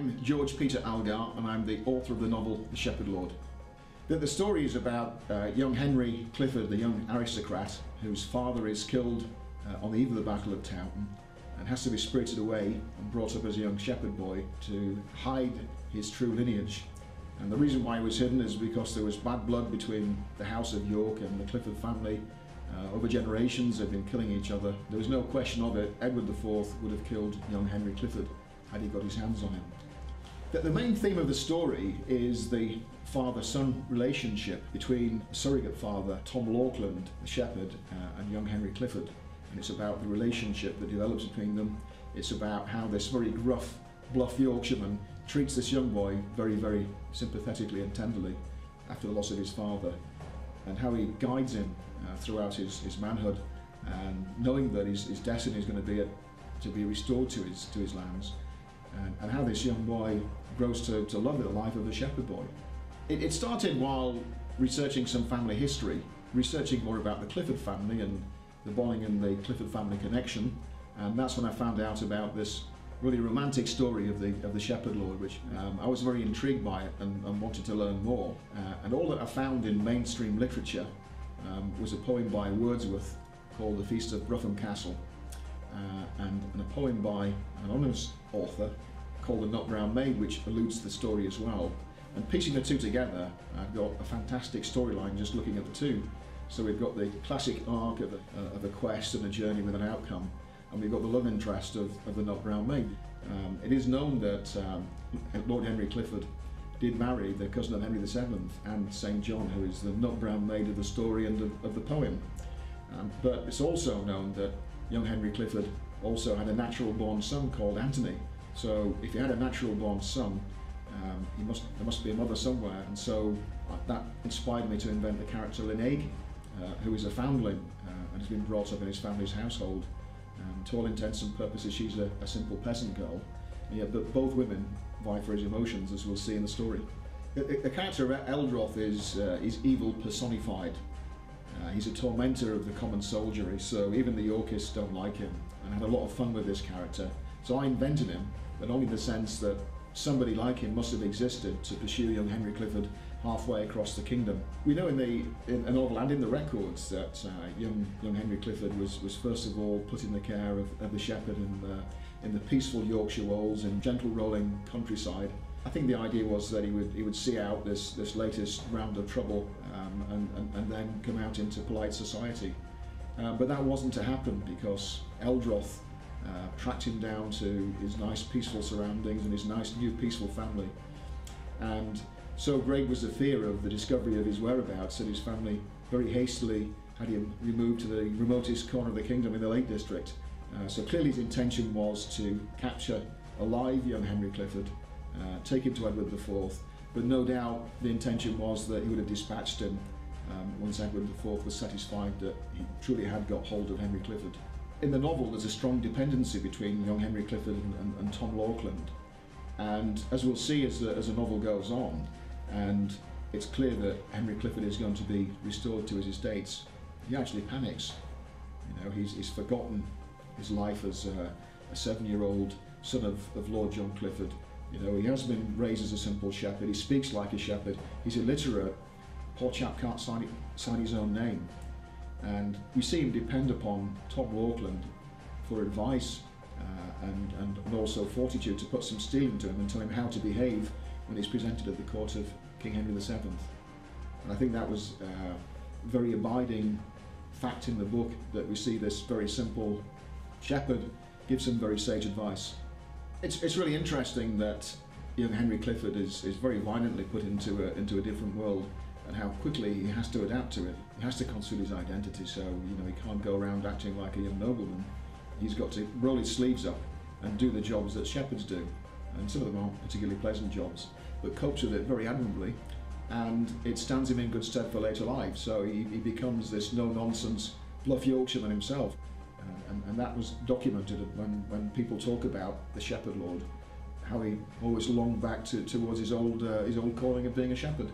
I'm George Peter Algar, and I'm the author of the novel The Shepherd Lord. The story is about young Henry Clifford, the young aristocrat, whose father is killed on the eve of the Battle of Towton and has to be spirited away and brought up as a young shepherd boy to hide his true lineage. And the reason why he was hidden is because there was bad blood between the House of York and the Clifford family. Over generations they've been killing each other. There was no question of it. Edward IV would have killed young Henry Clifford had he got his hands on him. The main theme of the story is the father-son relationship between surrogate father Tom Laughlin, the shepherd, and young Henry Clifford. And it's about the relationship that develops between them. It's about how this very gruff, bluff Yorkshireman treats this young boy very, very sympathetically and tenderly after the loss of his father, and how he guides him throughout his manhood, and knowing that his destiny is going to be restored to his lands, and how this young boy grows to love the life of a shepherd boy. It started while researching some family history, researching more about the Clifford family and the Bonning and the Clifford family connection, and that's when I found out about this really romantic story of the Shepherd Lord, which I was very intrigued by it and wanted to learn more. And all that I found in mainstream literature was a poem by Wordsworth called The Feast of Bruffham Castle, and a poem by an anonymous author called The Nut Brown Maid, which alludes to the story as well. And piecing the two together, I've got a fantastic storyline just looking at the two. So we've got the classic arc of a quest and a journey with an outcome, and we've got the love interest of the Nut Brown Maid. It is known that Lord Henry Clifford did marry the cousin of Henry VII, Anne St. John, who is the Nut Brown Maid of the story and of the poem. But it's also known that young Henry Clifford also had a natural-born son called Anthony. So if he had a natural-born son, there must be a mother somewhere, and so that inspired me to invent the character Lineage, who is a foundling and has been brought up in his family's household. To all intents and purposes, she's a simple peasant girl, and yet but both women vie for his emotions, as we'll see in the story. The character Eldroth is evil personified. He's a tormentor of the common soldiery, so even the Yorkists don't like him, and I had a lot of fun with this character. So I invented him, but only in the sense that somebody like him must have existed to pursue young Henry Clifford halfway across the kingdom. We know in the novel and in the records that young Henry Clifford was first of all put in the care of the shepherd in the peaceful Yorkshire wolds and gentle rolling countryside. I think the idea was that he would see out this latest round of trouble and then come out into polite society. But that wasn't to happen, because Eldroth tracked him down to his nice peaceful surroundings and his nice new peaceful family. And so great was the fear of the discovery of his whereabouts that his family very hastily had him removed to the remotest corner of the kingdom in the Lake District. So clearly his intention was to capture alive young Henry Clifford, take him to Edward IV, but no doubt the intention was that he would have dispatched him once Edward IV was satisfied that he truly had got hold of Henry Clifford. In the novel there's a strong dependency between young Henry Clifford and Tom Laughlin, and as we'll see as the novel goes on, and it's clear that Henry Clifford is going to be restored to his estates, he actually panics. You know, he's forgotten his life as a 7-year-old son of Lord John Clifford. You know, he has been raised as a simple shepherd, he speaks like a shepherd, he's illiterate, poor chap can't sign his own name. And we see him depend upon Tom Laughlin for advice and also fortitude, to put some steel into him and tell him how to behave when he's presented at the court of King Henry VII. And I think that was a very abiding fact in the book, that we see this very simple shepherd give some very sage advice. It's really interesting that young Henry Clifford is very violently put into a different world, and how quickly he has to adapt to it. He has to conceal his identity, so he can't go around acting like a young nobleman. He's got to roll his sleeves up and do the jobs that shepherds do, and some of them aren't particularly pleasant jobs, but copes with it very admirably, and it stands him in good stead for later life. So he becomes this no-nonsense bluff Yorkshireman himself, and that was documented when people talk about the Shepherd Lord, how he always longed back towards his old calling of being a shepherd.